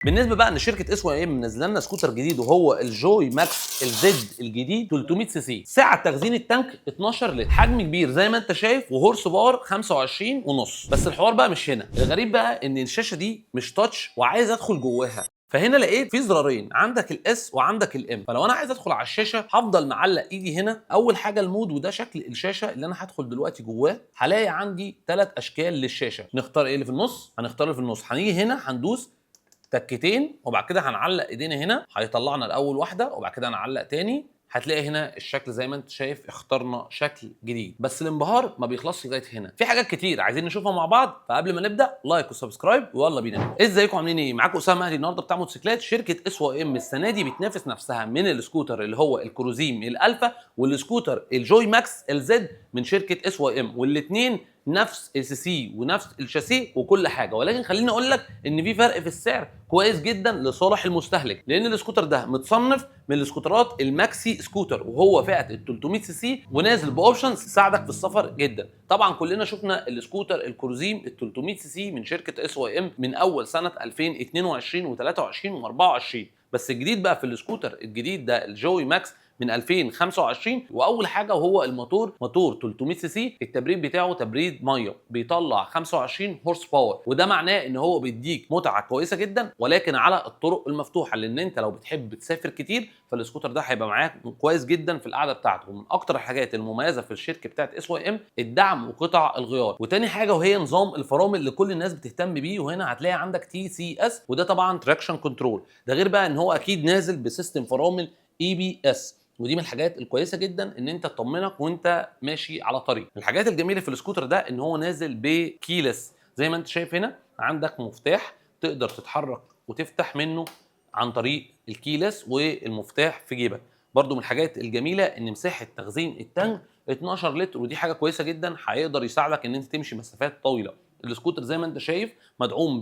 بالنسبه بقى ان شركه اس واي ام منزله لنا سكوتر جديد وهو الجوي ماكس الزد الجديد 300 سي سي. سعه تخزين التانك 12 لتر، حجم كبير زي ما انت شايف، وهورس باور 25 ونص. بس الحوار بقى مش هنا، الغريب بقى ان الشاشه دي مش تاتش وعايز ادخل جواها. فهنا لقيت في زرارين، عندك الاس وعندك الام. فلو انا عايز ادخل على الشاشه هفضل معلق ايدي هنا. اول حاجه المود، وده شكل الشاشه اللي انا هدخل دلوقتي جواه. هلاقي عندي 3 اشكال للشاشه. نختار ايه اللي في النص؟ هنختار اللي في النص. هنيجي هنا هندوس تكتين وبعد كده هنعلق ايدينا هنا، هيطلعنا الاول واحده وبعد كده هنعلق تاني. هتلاقي هنا الشكل زي ما انت شايف، اخترنا شكل جديد. بس الانبهار ما بيخلصش لغايه هنا، في حاجات كتير عايزين نشوفها مع بعض. فقبل ما نبدا، لايك وسبسكرايب ويلا بينا. ازيكم عاملين ايه؟ معاكم اسامه مهدي النهارده بتاع موتوسيكلات. شركه اس و ام السنه دي بتنافس نفسها من السكوتر اللي هو الكروزيم الالفا والسكوتر الجوي ماكس الزد من شركه اس و ام، والاثنين نفس السي سي ونفس الشاسيه وكل حاجه. ولكن خليني اقول لك ان في فرق في السعر كويس جدا لصالح المستهلك، لان السكوتر ده متصنف من السكوترات الماكسي سكوتر، وهو فئه ال 300 سي سي ونازل باوبشنز تساعدك في السفر جدا. طبعا كلنا شفنا السكوتر الكروزيم ال 300 سي سي من شركه اس واي ام من اول سنه 2022 و23 و24. بس الجديد بقى في السكوتر الجديد ده الجوي ماكس من 2025. واول حاجه وهو الموتور، موتور 300 سي سي، التبريد بتاعه تبريد ميه، بيطلع 25 هورس باور. وده معناه ان هو بيديك متعه كويسه جدا، ولكن على الطرق المفتوحه. لان انت لو بتحب تسافر كتير فالسكوتر ده هيبقى معاك كويس جدا في القعده بتاعته. ومن اكتر الحاجات المميزه في الشركه بتاعت اس واي ام الدعم وقطع الغيار. وتاني حاجه وهي نظام الفرامل اللي كل الناس بتهتم بيه. وهنا هتلاقي عندك تي سي اس، وده طبعا تراكشن كنترول. ده غير بقى ان هو اكيد نازل بسيستم فرامل اي بي اس، ودي من الحاجات الكويسه جدا ان انت تطمنك وانت ماشي على طريق. الحاجات الجميله في السكوتر ده ان هو نازل بكيلس. زي ما انت شايف هنا عندك مفتاح تقدر تتحرك وتفتح منه عن طريق الكيلس، والمفتاح في جيبك. برضو من الحاجات الجميله ان مساحه تخزين التانك 12 لتر، ودي حاجه كويسه جدا، هيقدر يساعدك ان انت تمشي مسافات طويله. السكوتر زي ما انت شايف مدعوم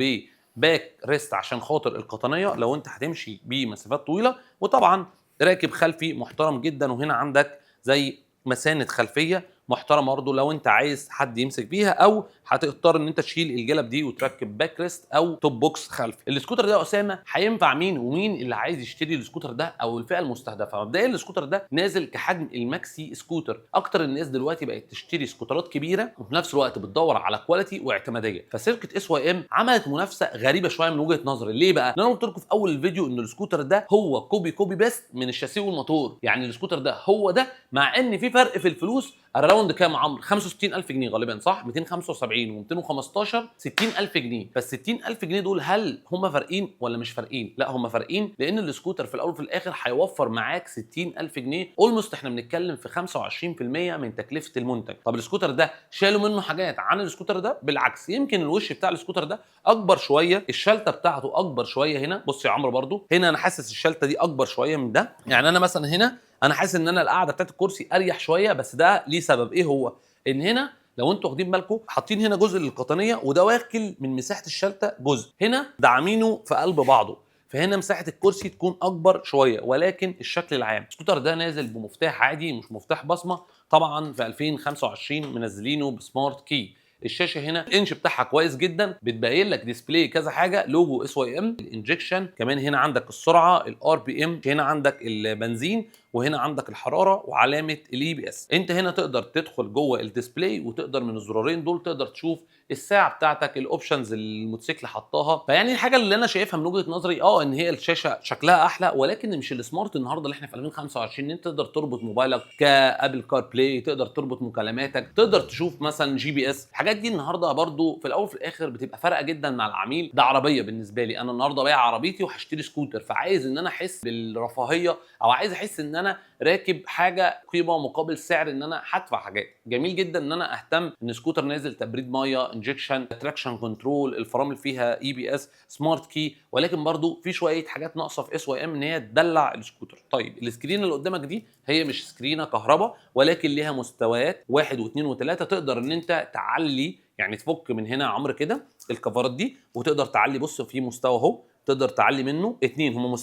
باك ريست عشان خاطر القطنيه لو انت هتمشي بمسافات طويله. وطبعا راكب خلفي محترم جدا، وهنا عندك زي مساند خلفيه محترمه برضه لو انت عايز حد يمسك بيها، او هتضطر ان انت تشيل الجلب دي وتركب باك ريست او توب بوكس خلفي. السكوتر ده يا اسامه هينفع مين ومين اللي عايز يشتري السكوتر ده او الفئه المستهدفه؟ مبدئيا السكوتر ده نازل كحجم الماكسي سكوتر. اكتر الناس دلوقتي بقت تشتري سكوترات كبيره وفي نفس الوقت بتدور على كواليتي واعتماديه. فشركه اس واي ام عملت منافسه غريبه شويه من وجهه نظري. ليه بقى؟ انا قلت لكم في اول الفيديو ان السكوتر ده هو كوبي بيست من الشاسيه والموتور. يعني السكوتر ده هو ده، مع ان في فرق في الفلوس. اراوند كام يا عمرو؟ 65000 جنيه غالبا، صح؟ 275 و215 60000 جنيه. فال 60000 جنيه دول هل هم فارقين ولا مش فارقين؟ لا، هم فارقين، لان السكوتر في الاول وفي الاخر هيوفر معاك 60000 جنيه. اولموست احنا بنتكلم في 25% من تكلفه المنتج. طب السكوتر ده شالوا منه حاجات عن السكوتر ده؟ بالعكس، يمكن الوش بتاع السكوتر ده اكبر شويه، الشلته بتاعته اكبر شويه. هنا بص يا عمرو، برضو هنا انا حاسس الشلته دي اكبر شويه من ده. يعني انا مثلا هنا انا حاسس ان انا القعده بتاعت الكرسي اريح شويه، بس ده ليه سبب. ايه هو؟ ان هنا لو انتوا واخدين بالكم حاطين هنا جزء للقطنيه، وده واكل من مساحه الشلته جزء، هنا داعمينه في قلب بعضه، فهنا مساحه الكرسي تكون اكبر شويه. ولكن الشكل العام السكوتر ده نازل بمفتاح عادي مش مفتاح بصمه. طبعا في 2025 منزلينه بسمارت كي. الشاشه هنا الانش بتاعها كويس جدا، بتبين لك ديسبلاي كذا حاجه، لوجو اس واي ام، الانجكشن، كمان هنا عندك السرعه، الار بي ام، هنا عندك البنزين، وهنا عندك الحراره وعلامه الاي بي اس. انت هنا تقدر تدخل جوه الديسبلاي وتقدر من الزرارين دول تقدر تشوف الساعه بتاعتك، الاوبشنز اللي الموتوسيكل حطاها. فيعني الحاجه اللي انا شايفها من وجهه نظري ان هي الشاشه شكلها احلى، ولكن مش السمارت النهارده اللي احنا في 2025 ان انت تقدر تربط موبايلك كابل كار بلاي، تقدر تربط مكالماتك، تقدر تشوف مثلا جي بي اس. الحاجات دي النهارده برضو في الاول وفي الاخر بتبقى فارقه جدا مع العميل. ده عربيه بالنسبه لي، انا النهارده بايع عربيتي وهشتري سكوتر، فعايز ان انا احس بالرفاهيه، او عايز احس ان انا راكب حاجه قيمه مقابل سعر، ان انا هدفع حاجات. جميل جدا ان انا اهتم ان سكوتر نازل تبريد ميه، انجكشن، تراكشن كنترول، الفرامل فيها اي بي اس، سمارت كي. ولكن برضو في شويه حاجات ناقصه في اس واي ام ان هي تدلع السكوتر. طيب السكرين اللي قدامك دي هي مش سكرينه كهرباء، ولكن ليها مستويات 1 و2 و3. تقدر ان انت تعلي، يعني تفك من هنا يا عمرو كده الكفرات دي وتقدر تعلي. بص في مستوى اهو تقدر تعلي منه. 2 هم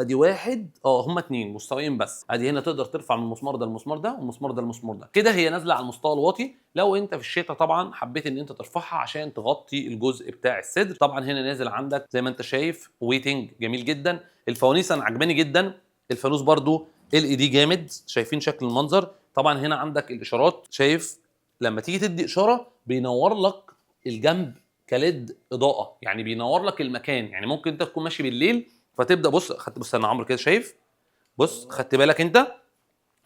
دي 1 هم 2 مستويين بس. ادي هنا تقدر ترفع من المسمار ده المسمار ده والمسمار ده المسمار ده كده. هي نازله على المستوى الواطي. لو انت في الشتاء طبعا حبيت ان انت ترفعها عشان تغطي الجزء بتاع الصدر. طبعا هنا نازل عندك زي ما انت شايف ويتنج جميل جدا. الفوانيس انا عجباني جدا. الفانوس برضو LED جامد. شايفين شكل المنظر. طبعا هنا عندك الاشارات. شايف لما تيجي تدي اشاره بينور لك الجنب كليد اضاءه، يعني بينور لك المكان. يعني ممكن انت تكون ماشي بالليل فتبدا بص انا عمرو كده شايف. بص خدت بالك انت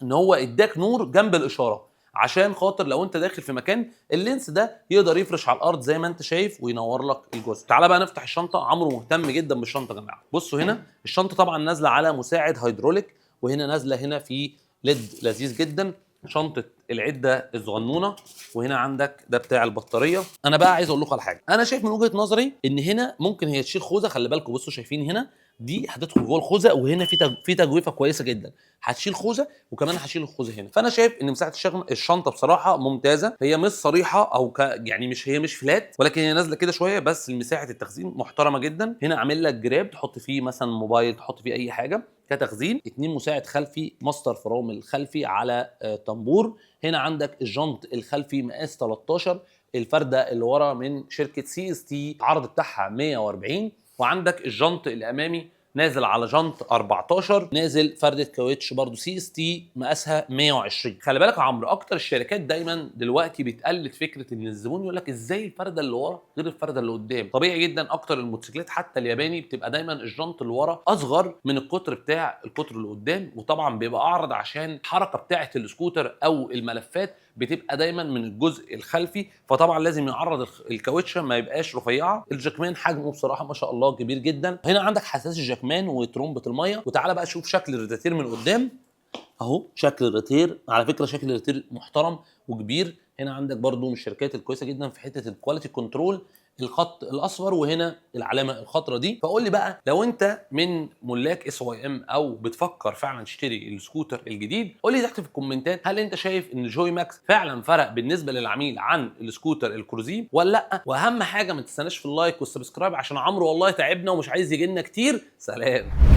ان هو اداك نور جنب الاشاره عشان خاطر لو انت داخل في مكان اللينس ده يقدر يفرش على الارض زي ما انت شايف وينور لك الجزء. تعالى بقى نفتح الشنطه. عمرو مهتم جدا بالشنطه يا جماعه. بصوا هنا الشنطه طبعا نازله على مساعد هيدروليك، وهنا نازله هنا في ليد لذيذ جدا. شنطه العده الصغنونه، وهنا عندك ده بتاع البطاريه. انا بقى عايز اقول لكم على حاجه. انا شايف من وجهه نظري ان هنا ممكن هي تشيل خوذه. خلي بالكم بصوا شايفين هنا دي هتدخل جوه الخوذه، وهنا في تجويفه كويسه جدا هتشيل خوذه، وكمان هشيل الخوذه هنا. فانا شايف ان مساحه الشنطه بصراحه ممتازه. هي مش صريحه او يعني مش فلات، ولكن هي نازله كده شويه، بس مساحه التخزين محترمه جدا. هنا عامل لك جراب تحط فيه مثلا موبايل، تحط فيه اي حاجه كتخزين. 2 مساعد خلفي، ماستر فرامل خلفي على طنبور. هنا عندك الجنط الخلفي مقاس 13، الفرده اللي ورا من شركه CST، العرض بتاعها 140. وعندك الجنط الامامي نازل على جنط 14، نازل فرده كاوتش برضو CST مقاسها 120. خلي بالك يا عمرو، اكتر الشركات دايما دلوقتي بتقلد فكره ان الزبون يقول لك ازاي الفرده اللي ورا غير الفرده اللي قدام. طبيعي جدا اكتر الموتوسيكلات حتى الياباني بتبقى دايما الجنط اللي ورا اصغر من القطر بتاع القطر اللي قدام، وطبعا بيبقى اعرض عشان الحركه بتاعه السكوتر او الملفات بتبقى دايما من الجزء الخلفي، فطبعا لازم يعرض الكاوتشه ما يبقاش رفيعه. الجاكمان حجمه بصراحه ما شاء الله كبير جدا. هنا عندك حساس الجاكمان وترومبه الميه. وتعالى بقى شوف شكل الريتاتير من قدام اهو. شكل الريتير على فكره شكل الريتير محترم وكبير. هنا عندك برضو من الشركات الكويسه جدا في حته الكواليتي كنترول، الخط الاصفر وهنا العلامه الخضراء دي. فقول لي بقى لو انت من ملاك SYM او بتفكر فعلا تشتري السكوتر الجديد، قول لي تحت في الكومنتات هل انت شايف ان جوي ماكس فعلا فرق بالنسبه للعميل عن السكوتر الكروزيم ولا لا؟ واهم حاجه ما تنساناش في اللايك والسبسكرايب عشان عمرو والله تعبنا ومش عايز يجي لنا كتير. سلام.